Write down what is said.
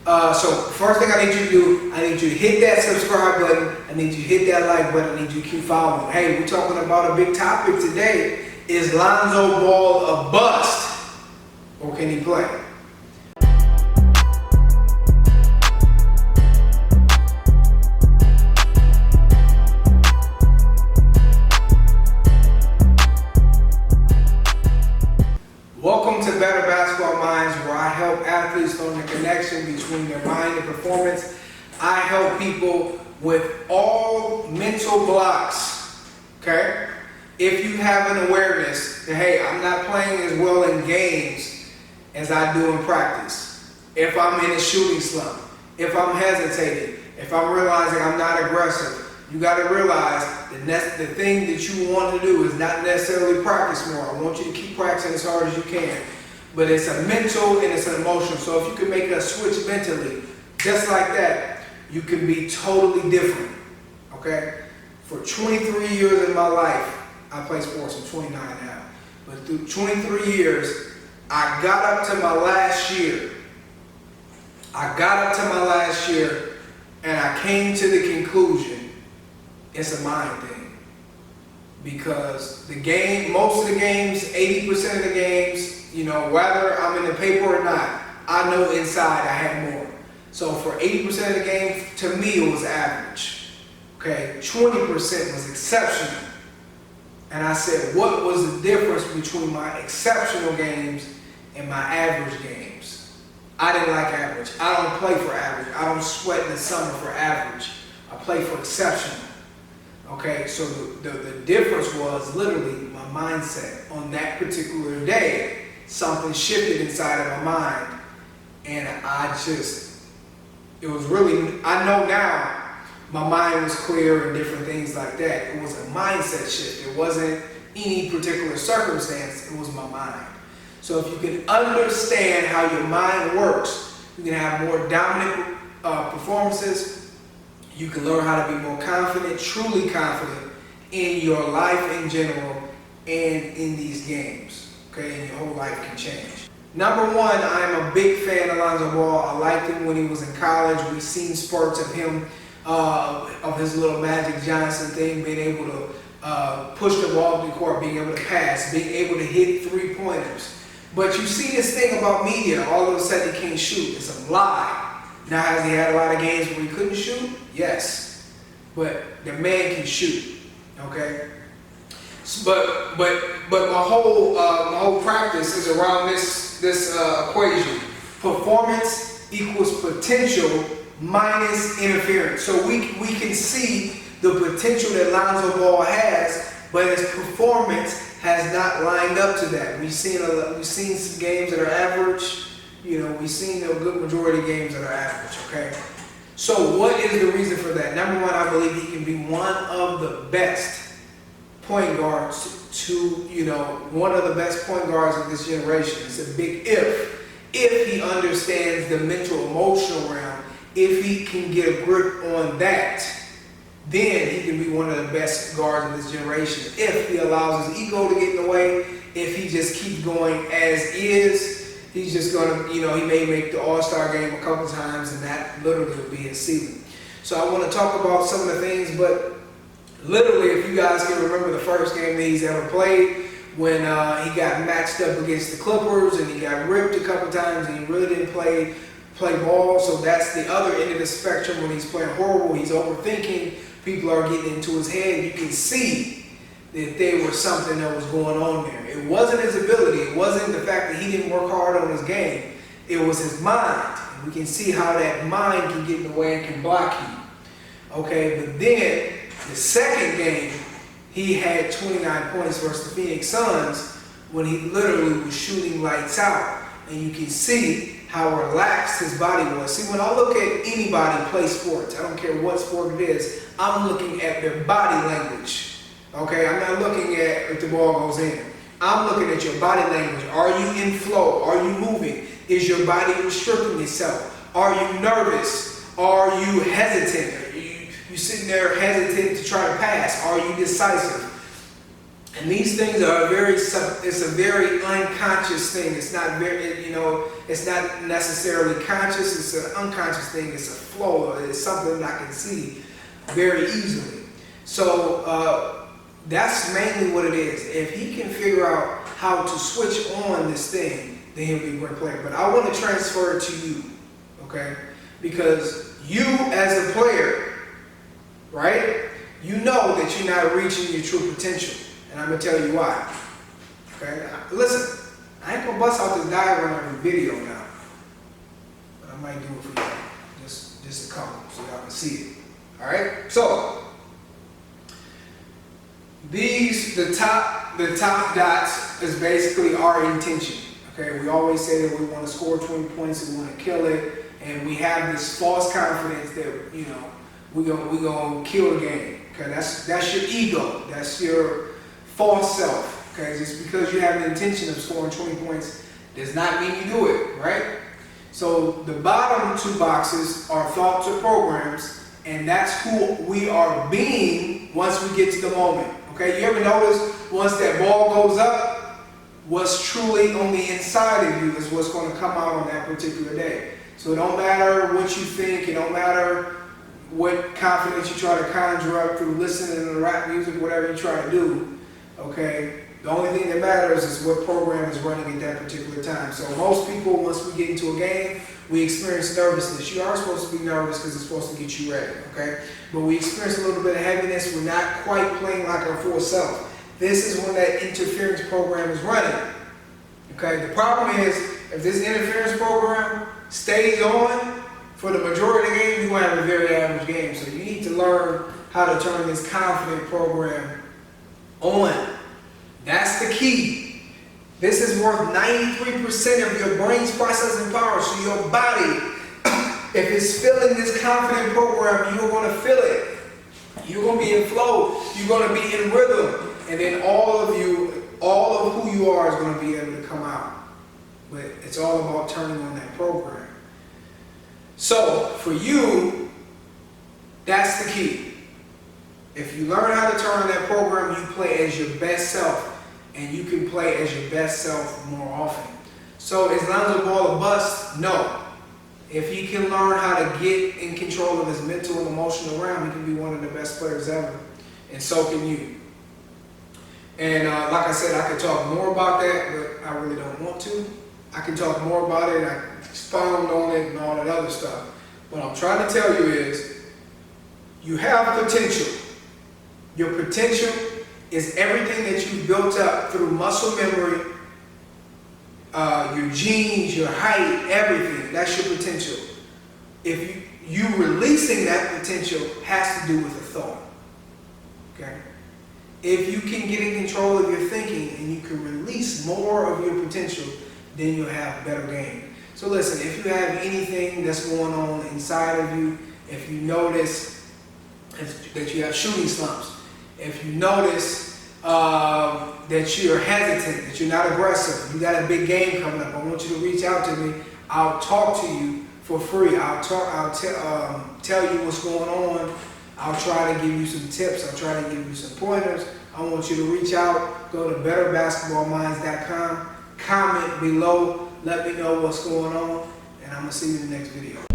So first thing I need you to do, I need you to hit that subscribe button. I need you to hit that like button. I need you to keep following. Hey, we're talking about a big topic today. Is Lonzo Ball a bust, or can he play? Welcome to Better Basketball Minds, where I help athletes learn the connection between their mind and performance. I help people with all mental blocks, okay? If you have an awareness that, hey, I'm not playing as well in games as I do in practice. If I'm in a shooting slump, if I'm hesitating, if I'm realizing I'm not aggressive, you got to realize that the thing that you want to do is not necessarily practice more. I want you to keep practicing as hard as you can. But it's a mental and it's an emotional. So if you can make a switch mentally, just like that, you can be totally different. Okay? For 23 years in my life, I play sports. I'm 29 now. But through 23 years, I got up to my last year. And I came to the conclusion it's a mind thing. Because the game, most of the games, 80% of the games, whether I'm in the paper or not, I know inside I have more. So for 80% of the game, to me it was average. Okay, 20% was exceptional. And I said, what was the difference between my exceptional games and my average games? I didn't like average. I don't play for average. I don't sweat in the summer for average. I play for exceptional. Okay, so the difference was literally my mindset. On that particular day, something shifted inside of my mind. And it was really, I know now, my mind was clear and different things like that. It was a mindset shift. It wasn't any particular circumstance, it was my mind. So if you can understand how your mind works, you can have more dominant performances. You can learn how to be more confident, truly confident in your life in general and in these games. Okay, and your whole life can change. Number one, I'm a big fan of Lonzo Ball. I liked him when he was in college. We've seen spurts of him, of his little Magic Johnson thing, being able to push the ball up the court, being able to pass, being able to hit three-pointers. But you see this thing about media, all of a sudden he can't shoot. It's a lie. Now, has he had a lot of games where he couldn't shoot? Yes. But the man can shoot. Okay? But my whole practice is around this equation. Performance equals potential minus interference. So we can see the potential that Lonzo Ball has, but his performance has not lined up to that. We've seen some games that are average. We've seen a good majority of games that are average, okay? So what is the reason for that? Number one, I believe he can be one of the best point guards one of the best point guards of this generation. It's a big if. If he understands the mental, emotional realm, if he can get a grip on that, then he can be one of the best guards of this generation. If he allows his ego to get in the way, if he just keeps going as is, he's just going to, he may make the All-Star game a couple times, and that literally will be his ceiling. So I want to talk about some of the things, but literally, if you guys can remember the first game that he's ever played, when he got matched up against the Clippers, and he got ripped a couple times, and he really didn't play ball. So that's the other end of the spectrum. When he's playing horrible, he's overthinking, people are getting into his head. You can see that there was something that was going on there. It wasn't his ability. It wasn't the fact that he didn't work hard on his game. It was his mind. And we can see how that mind can get in the way and can block you. Okay, but then the second game, he had 29 points versus the Phoenix Suns when he literally was shooting lights out. And you can see how relaxed his body was. See, when I look at anybody play sports, I don't care what sport it is, I'm looking at their body language. Okay, I'm not looking at if the ball goes in. I'm looking at your body language. Are you in flow? Are you moving? Is your body restricting itself? Are you nervous? Are you hesitant? Are you sitting there hesitant to try to pass? Are you decisive? And these things are it's a very unconscious thing. It's not very, it's not necessarily conscious. It's an unconscious thing. It's a flow. It's something that I can see very easily. So that's mainly what it is. If he can figure out how to switch on this thing, then he'll be a great player. But I want to transfer it to you, okay? Because you as a player, right? You know that you're not reaching your true potential. And I'm going to tell you why. Okay? Listen, I ain't going to bust out this diagram every video now. But I might do it for you. Just a couple so y'all can see it. Alright? So, the top dots is basically our intention. Okay? We always say that we want to score 20 points and we want to kill it. And we have this false confidence that, we're gonna kill the game. Okay? That's your ego. That's your false self, okay? Just because you have the intention of scoring 20 points does not mean you do it, right? So the bottom two boxes are thoughts or programs, and that's who we are being once we get to the moment, okay? You ever notice once that ball goes up, what's truly on the inside of you is what's going to come out on that particular day. So it don't matter what you think, it don't matter what confidence you try to conjure up through listening to rap music, whatever you try to do. Okay, the only thing that matters is what program is running at that particular time. So most people, once we get into a game, we experience nervousness. You are supposed to be nervous because it's supposed to get you ready, okay? But we experience a little bit of heaviness. We're not quite playing like our full self. This is when that interference program is running, okay? The problem is, if this interference program stays on for the majority of the game, you're going to have a very average game. So you need to learn how to turn this confident program on. That's the key. This is worth 93% of your brain's processing power. So your body, if it's feeling this confident program, you're going to feel it. You're going to be in flow. You're going to be in rhythm. And then all of who you are is going to be able to come out. But it's all about turning on that program. So for you, that's the key. If you learn how to turn on that program, you play as your best self, and you can play as your best self more often. So is Lonzo Ball a bust? No. If he can learn how to get in control of his mental and emotional realm, he can be one of the best players ever, and so can you. And like I said, I could talk more about that, but I really don't want to. I can talk more about it, I expound on it and all that other stuff. What I'm trying to tell you is, you have potential. Your potential is everything that you've built up through muscle memory, your genes, your height, everything. That's your potential. If you releasing that potential has to do with a thought. Okay? If you can get in control of your thinking and you can release more of your potential, then you'll have a better game. So listen, if you have anything that's going on inside of you, if you notice that you have shooting slumps, if you notice that you're hesitant, that you're not aggressive, you got a big game coming up, I want you to reach out to me. I'll talk to you for free. I'll tell you what's going on. I'll try to give you some tips. I'll try to give you some pointers. I want you to reach out. Go to betterbasketballminds.com. Comment below. Let me know what's going on. And I'm going to see you in the next video.